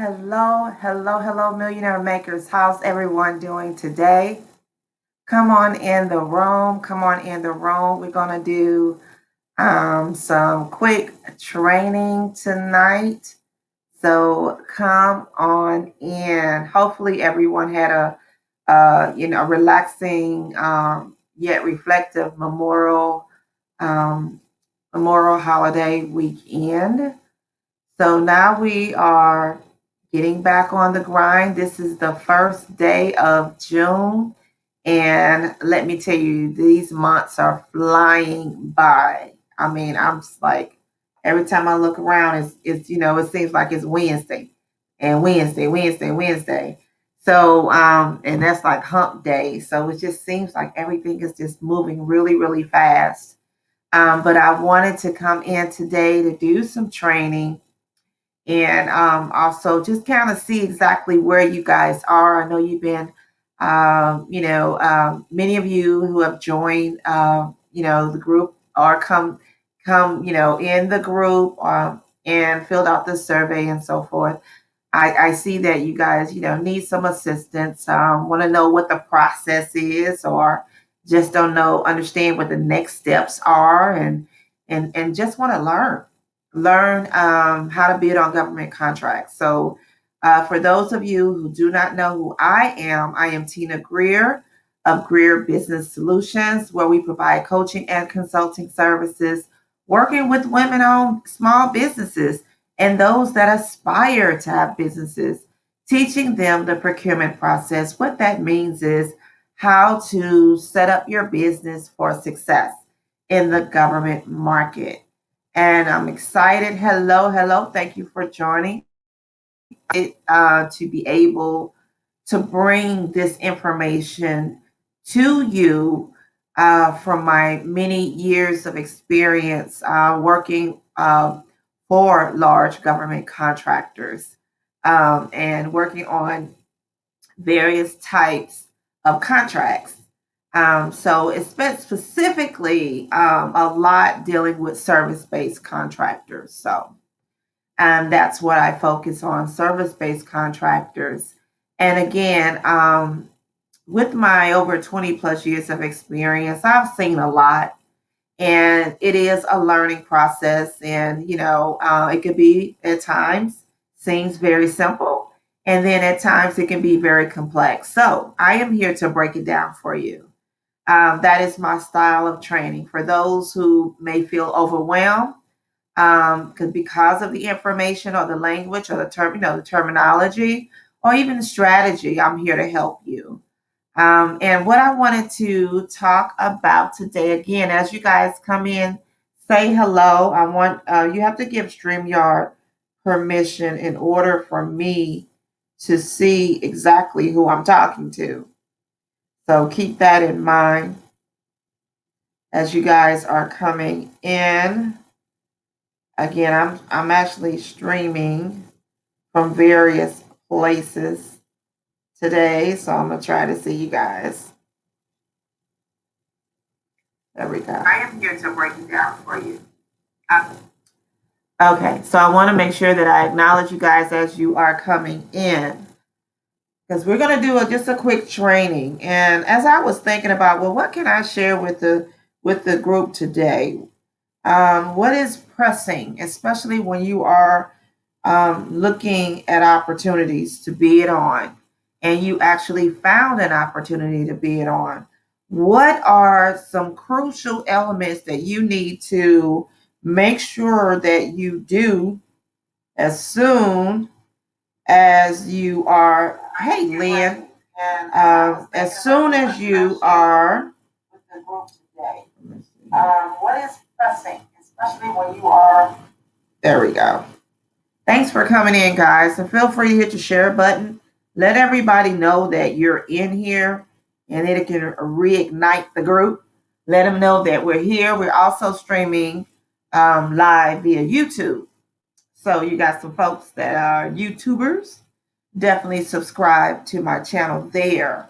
Hello, hello, hello, Millionaire Makers. How's everyone doing today? Come on in the room. Come on in the room. We're going to do some quick training tonight. So come on in. Hopefully, everyone had a relaxing yet reflective Memorial Holiday weekend. So now we are getting back on the grind. This is the first day of June. And let me tell you, these months are flying by. I mean, I'm just like, every time I look around, it seems like it's Wednesday and Wednesday. So, and that's like hump day. So it just seems like everything is just moving really, really fast. But I wanted to come in today to do some training and also just kind of see exactly where you guys are. I know you've been, many of you who have joined, the group or come, in the group and filled out the survey and so forth. I see that you guys, need some assistance. Want to know what the process is, or just don't understand what the next steps are, and just want to learn how to bid on government contracts. So, for those of you who do not know who I am Tina Greer of Greer Business Solutions, where we provide coaching and consulting services, working with women owned small businesses and those that aspire to have businesses, teaching them the procurement process. What that means is how to set up your business for success in the government market. And I'm excited. Hello, hello. Thank you for joining. To be able to bring this information to you from my many years of experience working for large government contractors and working on various types of contracts. So it's specifically a lot dealing with service-based contractors. So that's what I focus on, service-based contractors. And again, with my over 20 plus years of experience, I've seen a lot, and it is a learning process. And, it could be at times seems very simple, and then at times it can be very complex. So I am here to break it down for you. That is my style of training. For those who may feel overwhelmed, because of the information or the language or the terminology or even the strategy, I'm here to help you. And what I wanted to talk about today, again, as you guys come in, say hello. I want you have to give StreamYard permission in order for me to see exactly who I'm talking to. So keep that in mind as you guys are coming in. Again, I'm actually streaming from various places today, so I'm gonna try to see you guys. There we go. I am here to break it down for you. Okay, so I want to make sure that I acknowledge you guys as you are coming in, because we're gonna do just a quick training. And as I was thinking about, well, what can I share with the group today? What is pressing, especially when you are looking at opportunities to bid on, and you actually found an opportunity to bid on? What are some crucial elements that you need to make sure that you do as soon as you are? Hey, Lynn, as soon as you are with the group today. What is pressing, especially when you are? There we go. Thanks for coming in, guys. And feel free to hit the share button. Let everybody know that you're in here, and it can reignite the group. Let them know that we're here. We're also streaming live via YouTube. So you got some folks that are YouTubers. Definitely subscribe to my channel there.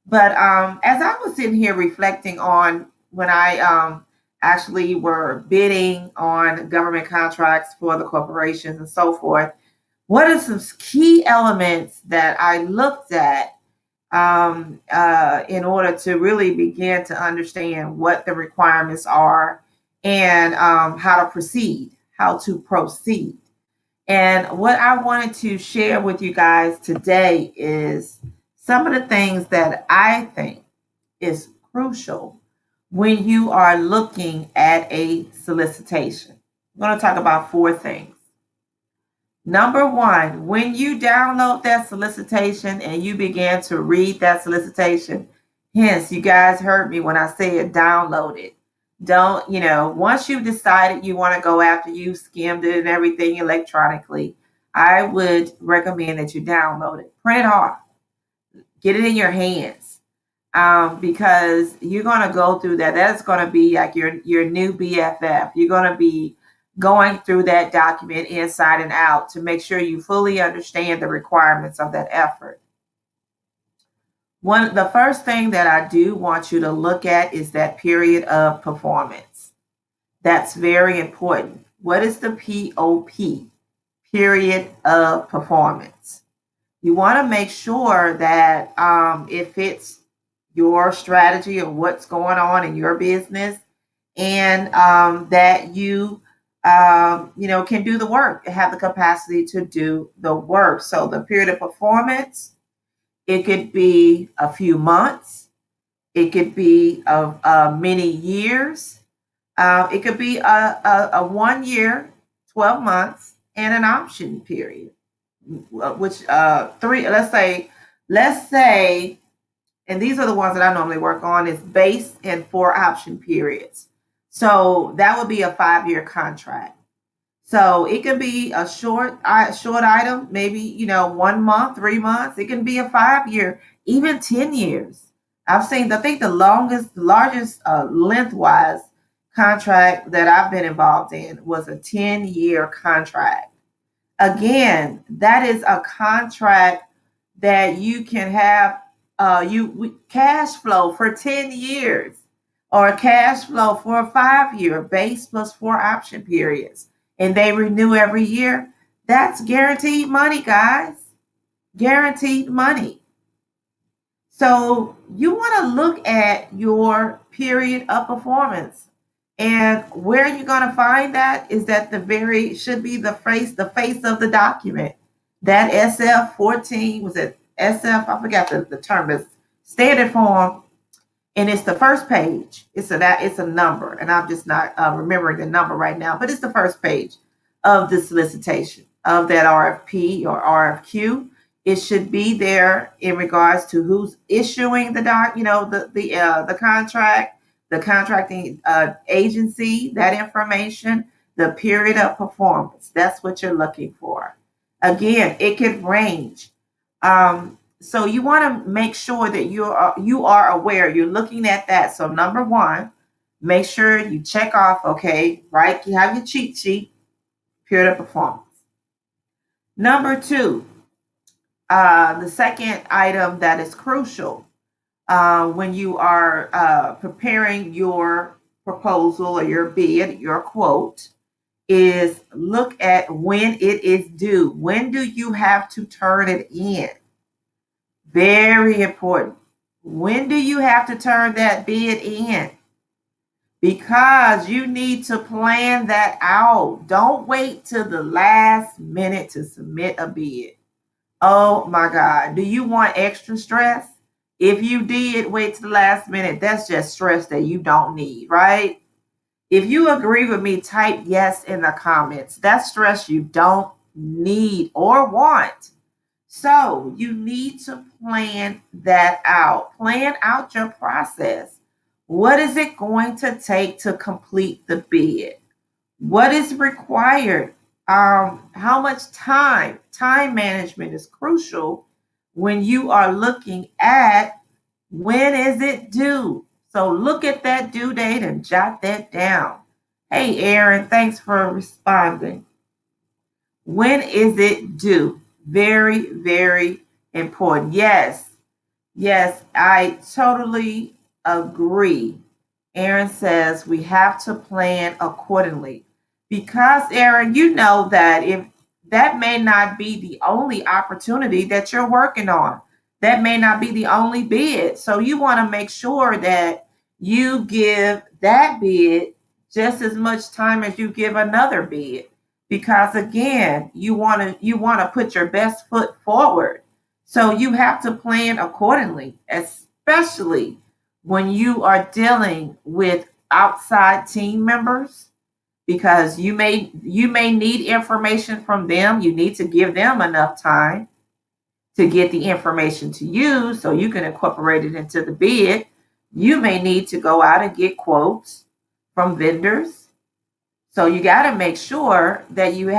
But as I was sitting here reflecting on when I actually were bidding on government contracts for the corporations and so forth, What are some key elements that I looked at in order to really begin to understand what the requirements are and how to proceed, how to proceed. And what I wanted to share with you guys today is some of the things that I think is crucial when you are looking at a solicitation. I'm going to talk about 4 things. Number one, when you download that solicitation and you begin to read that solicitation, hence, you guys heard me when I said download it. Don't, once you've decided you want to go after, you skimmed it and everything electronically, I would recommend that you download it, print it off, get it in your hands, because you're going to go through that. That's going to be like your new BFF. You're going to be going through that document inside and out to make sure you fully understand the requirements of that effort. The first thing that I do want you to look at is that period of performance. That's very important. What is the POP? Period of performance. You want to make sure that it fits your strategy of what's going on in your business, and that you can do the work, have the capacity to do the work. So the period of performance, it could be a few months, it could be many years, it could be a 1 year, 12 months, and an option period, which three. Let's say, and these are the ones that I normally work on, is base and 4 option periods. So that would be a 5-year contract. So it can be a short item, maybe 1 month, 3 months. It can be a 5-year, even 10 years. I've seen, I think the largest lengthwise contract that I've been involved in was a 10-year contract. Again, that is a contract that you can have cash flow for 10 years, or cash flow for a 5-year base plus 4 option periods, and they renew every year. That's guaranteed money, guys. Guaranteed money. So you want to look at your period of performance. And where you're going to find that is that should be the face of the document. That SF14, was it SF? I forgot the term, is standard form, and it's the first page. It's a number, and I'm just not remembering the number right now, but it's the first page of the solicitation of that RFP or RFQ. It should be there in regards to who's issuing the contract, the contracting agency, that information, the period of performance. That's what you're looking for. Again, it could range. So you want to make sure that you are aware. You're looking at that. So number one, make sure you check off. Okay, right? You have your cheat sheet, period of performance. Number two, the second item that is crucial when you are preparing your proposal or your bid, your quote, is look at when it is due. When do you have to turn it in? Very important. When do you have to turn that bid in? Because you need to plan that out. Don't wait till the last minute to submit a bid. Oh my God. Do you want extra stress? If you did wait to the last minute, that's just stress that you don't need, right? If you agree with me, type yes in the comments. That's stress you don't need or want. So you need to plan that out. Plan out your process. What is it going to take to complete the bid? What is required? How much time? Time management is crucial when you are looking at when is it due. So look at that due date and jot that down. Hey, Aaron, thanks for responding. When is it due? Very, very important. Yes, I totally agree. Aaron says we have to plan accordingly. Because, Aaron, you know that that may not be the only opportunity that you're working on. That may not be the only bid. So you want to make sure that you give that bid just as much time as you give another bid, because again, you want to put your best foot forward. So you have to plan accordingly, especially when you are dealing with outside team members, because you may need information from them. You need to give them enough time to get the information to you so you can incorporate it into the bid. You may need to go out and get quotes from vendors. So you got to make sure that you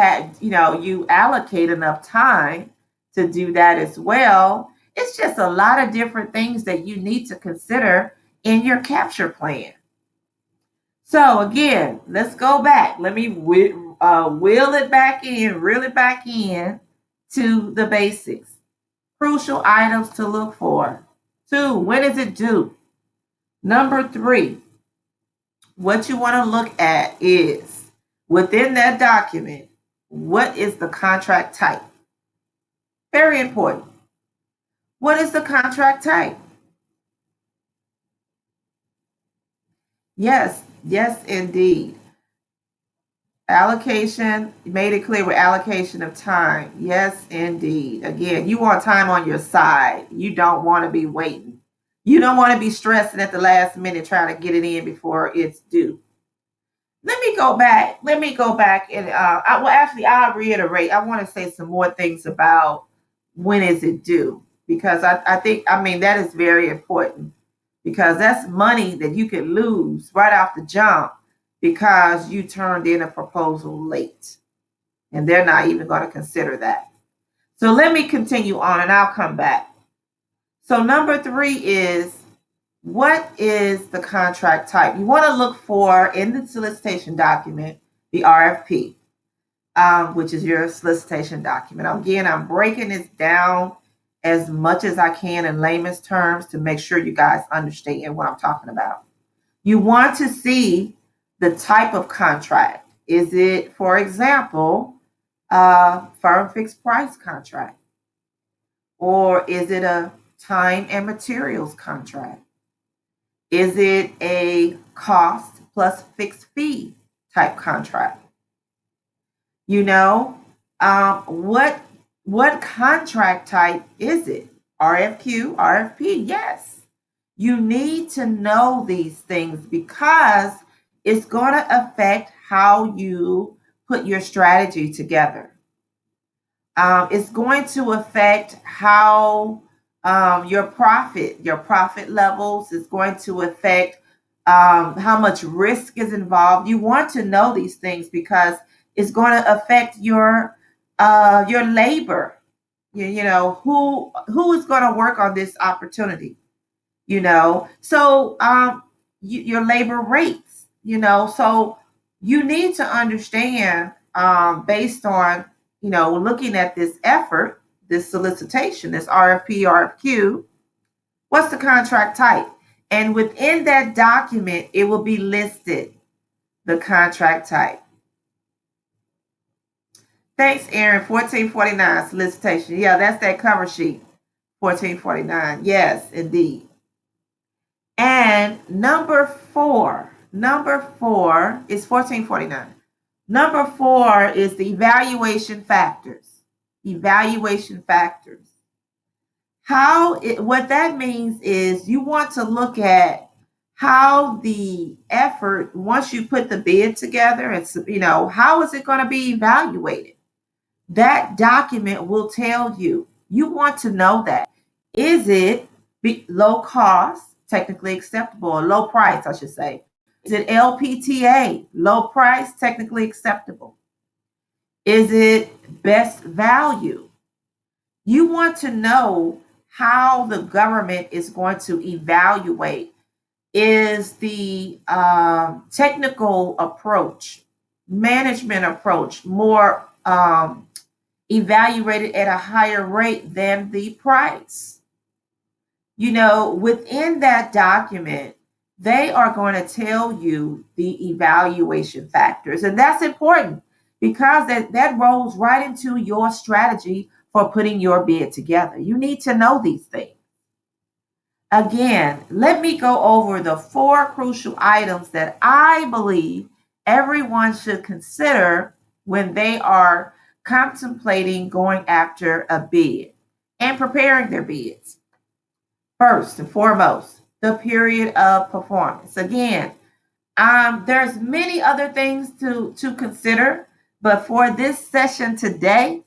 allocate enough time to do that as well. It's just a lot of different things that you need to consider in your capture plan. So again, let's go back. Let me wheel it back in, reel it back in to the basics. Crucial items to look for. 2, when is it due? Number 3, what you want to look at is within that document, what is the contract type? Very important. What is the contract type? Yes, yes, indeed. Allocation, made it clear with allocation of time. Yes, indeed. Again, you want time on your side. You don't want to be waiting. You don't want to be stressing at the last minute trying to get it in before it's due. Let me go back. And actually, I'll reiterate. I want to say some more things about when is it due, because I think, I mean, that is very important, because that's money that you could lose right off the jump because you turned in a proposal late, and they're not even going to consider that. So let me continue on and I'll come back. So number 3 is, what is the contract type? You want to look for in the solicitation document the RFP, which is your solicitation document. Again, I'm breaking this down as much as I can in layman's terms to make sure you guys understand what I'm talking about. You want to see the type of contract. Is it, for example, a firm fixed price contract? Or is it a time and materials contract? Is it a cost plus fixed fee type contract? You know, what contract type is it? RFQ, RFP? Yes. You need to know these things because it's going to affect how you put your strategy together. It's going to affect how your profit levels. Is going to affect how much risk is involved. You want to know these things because it's going to affect your labor. You know who is going to work on this opportunity. So your labor rates. So you need to understand based on looking at this effort, this solicitation, this RFP, RFQ, what's the contract type? And within that document, it will be listed, the contract type. Thanks, Aaron. 1449 solicitation. Yeah, that's that cover sheet. 1449. Yes, indeed. And number four is 1449. Number 4 is the evaluation factors. Evaluation factors. What that means is you want to look at how the effort, once you put the bid together, how is it going to be evaluated? That document will tell you. You want to know that. Is it low cost, technically acceptable, or low price, I should say? Is it LPTA, low price, technically acceptable? Is it best value? You want to know how the government is going to evaluate. Is the technical approach, management approach, more evaluated at a higher rate than the price? Within that document, they are going to tell you the evaluation factors. And that's important because that rolls right into your strategy for putting your bid together. You need to know these things. Again, let me go over the 4 crucial items that I believe everyone should consider when they are contemplating going after a bid and preparing their bids. First and foremost, the period of performance. Again, there's many other things to consider, but for this session today,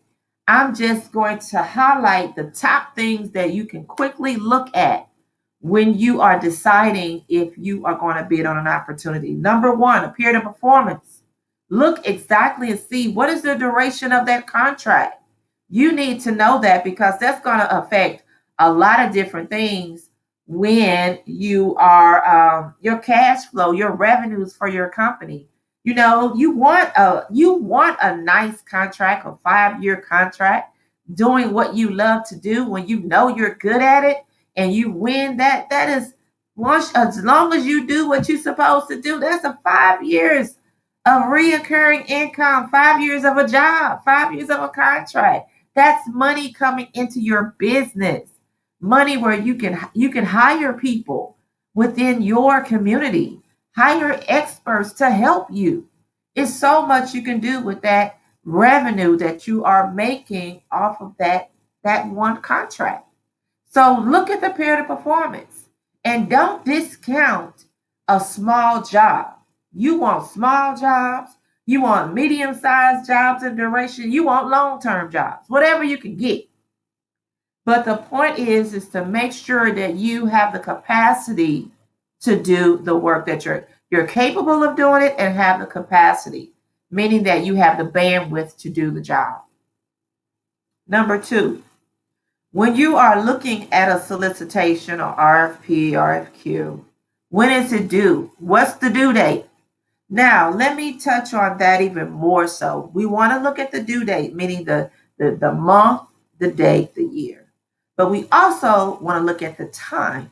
I'm just going to highlight the top things that you can quickly look at when you are deciding if you are going to bid on an opportunity. Number one, a period of performance. Look exactly and see what is the duration of that contract. You need to know that because that's going to affect a lot of different things when you are your cash flow, your revenues for your company. You know, you want a nice contract, a 5-year contract, doing what you love to do when you know you're good at it and you win. That is once, as long as you do what you're supposed to do, that's a 5 years of reoccurring income, 5 years of a job, 5 years of a contract. That's money coming into your business. Money where you can hire people within your community, hire experts to help you. It's so much you can do with that revenue that you are making off of that one contract. So look at the period of performance and don't discount a small job. You want small jobs, you want medium-sized jobs in duration, you want long-term jobs, whatever you can get. But the point is to make sure that you have the capacity to do the work that you're capable of doing it and have the capacity, meaning that you have the bandwidth to do the job. Number 2, when you are looking at a solicitation or RFP, RFQ, when is it due? What's the due date? Now, let me touch on that even more so. We want to look at the due date, meaning the month, the date, the year. But we also want to look at the time.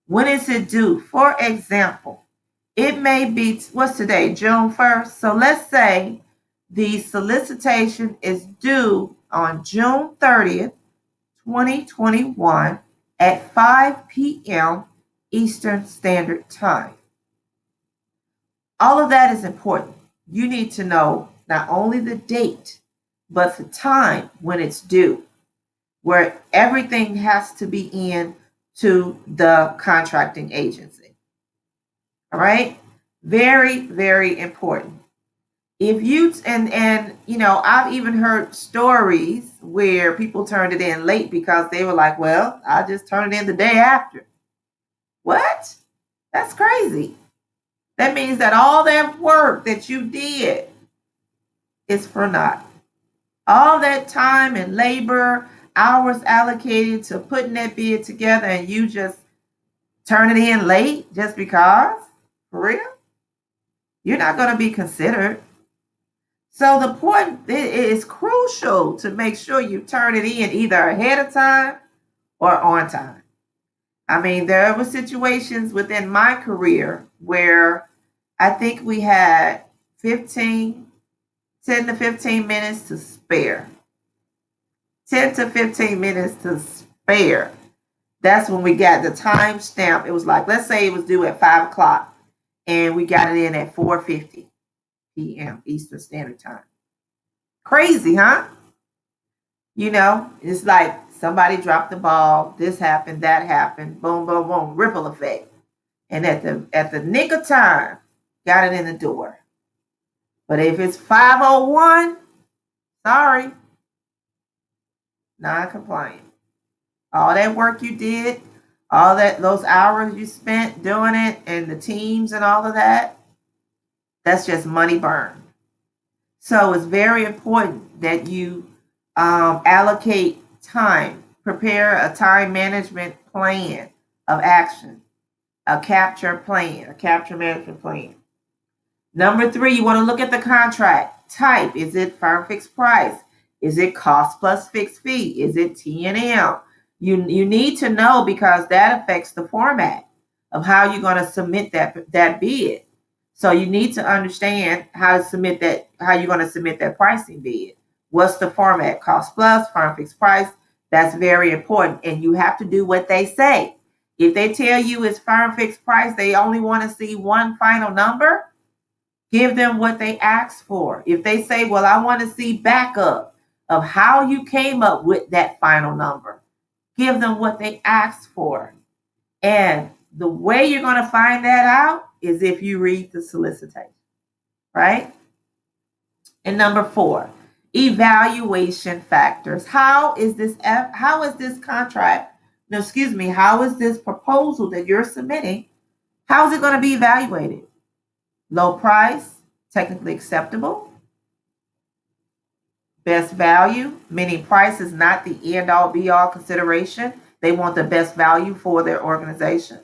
When is it due? For example, it may be, what's today? June 1st. So let's say the solicitation is due on June 30th, 2021 at 5 p.m. Eastern Standard Time. All of that is important. You need to know not only the date, but the time when it's due, where everything has to be in to the contracting agency. All right? Very, very important. If you, and you know, I've even heard stories where people turned it in late because they were like, well, I'll just turn it in the day after. What? That's crazy. That means that all that work that you did is for naught. All that time and labor, hours allocated to putting that bid together, and you just turn it in late just because? For real? You're not going to be considered. So the point is crucial to make sure you turn it in either ahead of time or on time. I mean, there were situations within my career where I think we had 10 to 15 minutes to spare. 10 to 15 minutes to spare. That's when we got the time stamp. It was like, let's say it was due at 5 o'clock and we got it in at 4:50 p.m. Eastern Standard Time. Crazy, huh? You know, it's like somebody dropped the ball, this happened, that happened, boom, boom, boom, ripple effect. And at the nick of time, got it in the door. But if it's 5:01, sorry, non-compliant. All that work you did, all those hours you spent doing it, and the teams and all of that, that's just money burned. So it's very important that you allocate time, prepare a time management plan of action, a capture management plan. Number 3, you want to look at the contract type. Is it firm fixed price? Is it cost plus fixed fee? Is it T&M? You need to know because that affects the format of how you're going to submit that bid. So you need to understand how to submit that, how you're going to submit that pricing bid. What's the format? Cost plus, firm fixed price. That's very important. And you have to do what they say. If they tell you it's firm fixed price, they only want to see one final number, give them what they asked for. If they say, well, I want to see backup of how you came up with that final number, give them what they asked for. And the way you're going to find that out is if you read the solicitation, right? And number 4, evaluation factors. How is this contract, no, excuse me, how is this proposal that you're submitting, how is it going to be evaluated? Low price, technically acceptable. Best value, meaning price is not the end all be all consideration. They want the best value for their organization.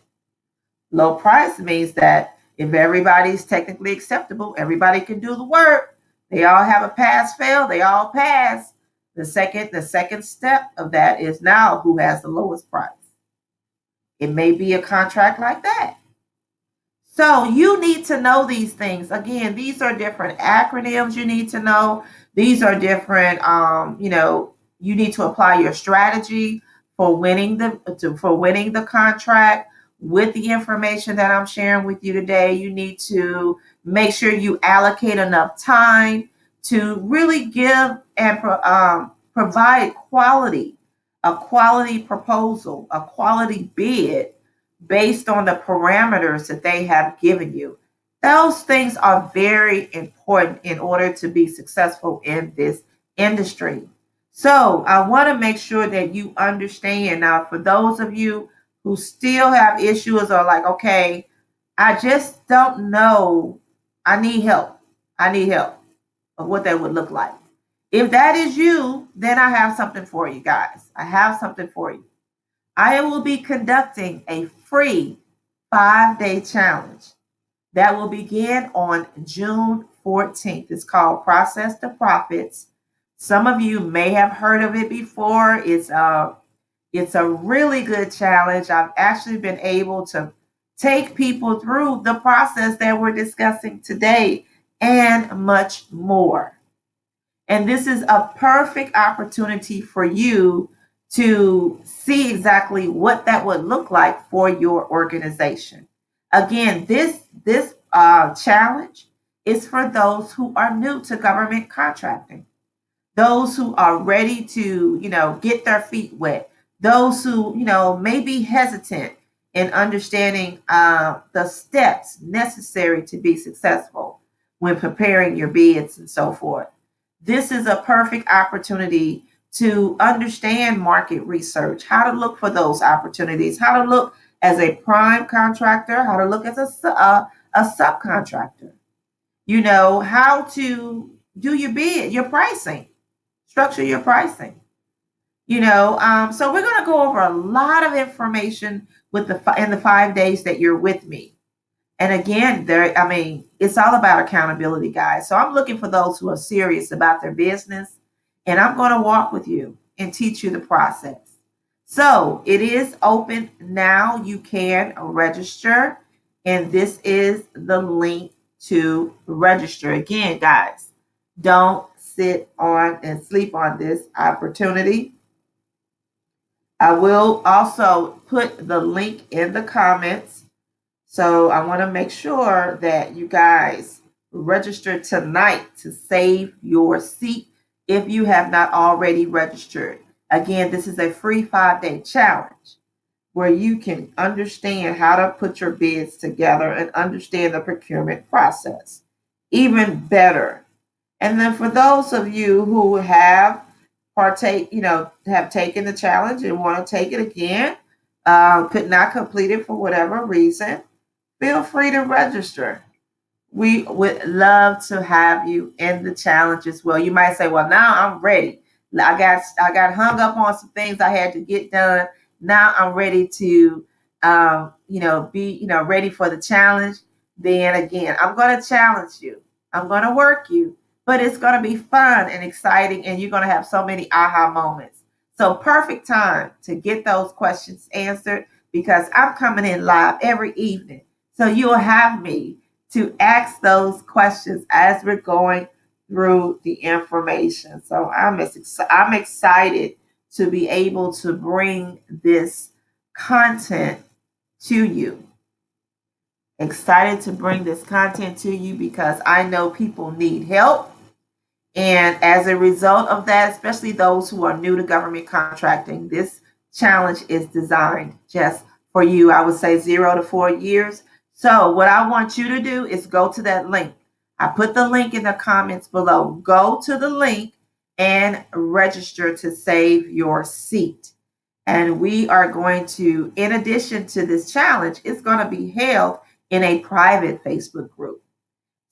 Low price means that if everybody's technically acceptable, everybody can do the work, they all have a pass fail, they all pass. The second step of that is now who has the lowest price. It may be a contract like that. So you need to know these things. Again, these are different acronyms you need to know. These are different, you need to apply your strategy for winning the contract with the information that I'm sharing with you today. You need to make sure you allocate enough time to really give and provide a quality proposal, a quality bid based on the parameters that they have given you. Those things are very important in order to be successful in this industry. So I want to make sure that you understand. Now, for those of you who still have issues or like, okay, I just don't know, I need help. I need help of what that would look like. If that is you, then I have something for you guys. I have something for you. I will be conducting a free 5-day challenge that will begin on June 14th. It's called Process to Profits. Some of you may have heard of it before. It's a really good challenge. I've actually been able to take people through the process that we're discussing today and much more. And this is a perfect opportunity for you to see exactly what that would look like for your organization. Again, this challenge is for those who are new to government contracting, those who are ready to, get their feet wet, those who, may be hesitant in understanding the steps necessary to be successful when preparing your bids and so forth. This is a perfect opportunity to understand market research, how to look for those opportunities, how to look as a prime contractor, how to look as a subcontractor, how to do your bid, your pricing, structure your pricing. So we're going to go over a lot of information in the 5 days that you're with me. And again, it's all about accountability, guys. So I'm looking for those who are serious about their business, and I'm going to walk with you and teach you the process. So it is open now. You can register, and this is the link to register. Again, guys, don't sit on and sleep on this opportunity. I will also put the link in the comments. So I want to make sure that you guys register tonight to save your seat if you have not already registered. Again, this is a free 5-day challenge where you can understand how to put your bids together and understand the procurement process even better. And then for those of you who have have taken the challenge and want to take it again, could not complete it for whatever reason, feel free to register. We would love to have you in the challenge as well. You might say, well, now I'm ready. I got hung up on some things I had to get done. Now I'm ready to, be, ready for the challenge. Then again, I'm going to challenge you. I'm going to work you, but it's going to be fun and exciting, and you're going to have so many aha moments. So perfect time to get those questions answered because I'm coming in live every evening. So you'll have me to ask those questions as we're going through the information. So I'm excited to be able to bring this content to you. Excited to bring this content to you because I know people need help. And as a result of that, especially those who are new to government contracting, this challenge is designed just for you. I would say 0 to 4 years. So, what I want you to do is go to that link. I put the link in the comments below. Go to the link and register to save your seat. And we are going to, in addition to this challenge, it's going to be held in a private Facebook group.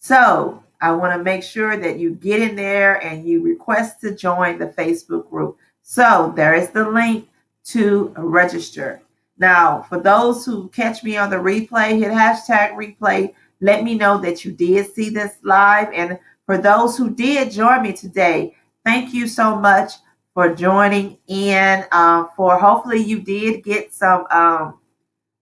So I want to make sure that you get in there and you request to join the Facebook group. So there is the link to register. Now, for those who catch me on the replay, hit hashtag replay. Let me know that you did see this live. And for those who did join me today, thank you so much for joining in. For hopefully you did get some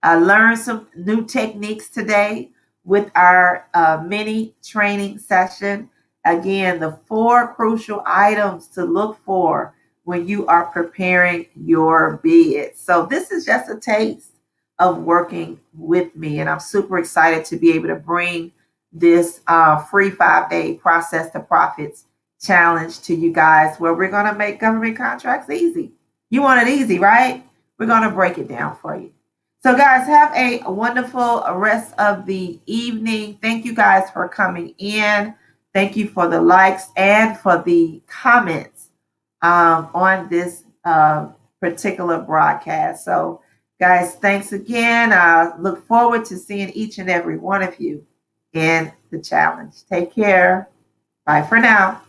learn some new techniques today with our mini training session. Again, the 4 crucial items to look for when you are preparing your bid. So this is just a taste of working with me, and I'm super excited to be able to bring this free 5-day process to profits challenge to you guys, where we're going to make government contracts easy. You want it easy, right? We're going to break it down for you. So, guys, have a wonderful rest of the evening. Thank you guys for coming in. Thank you for the likes and for the comments on this particular broadcast. So, guys, thanks again. I look forward to seeing each and every one of you in the challenge. Take care. Bye for now.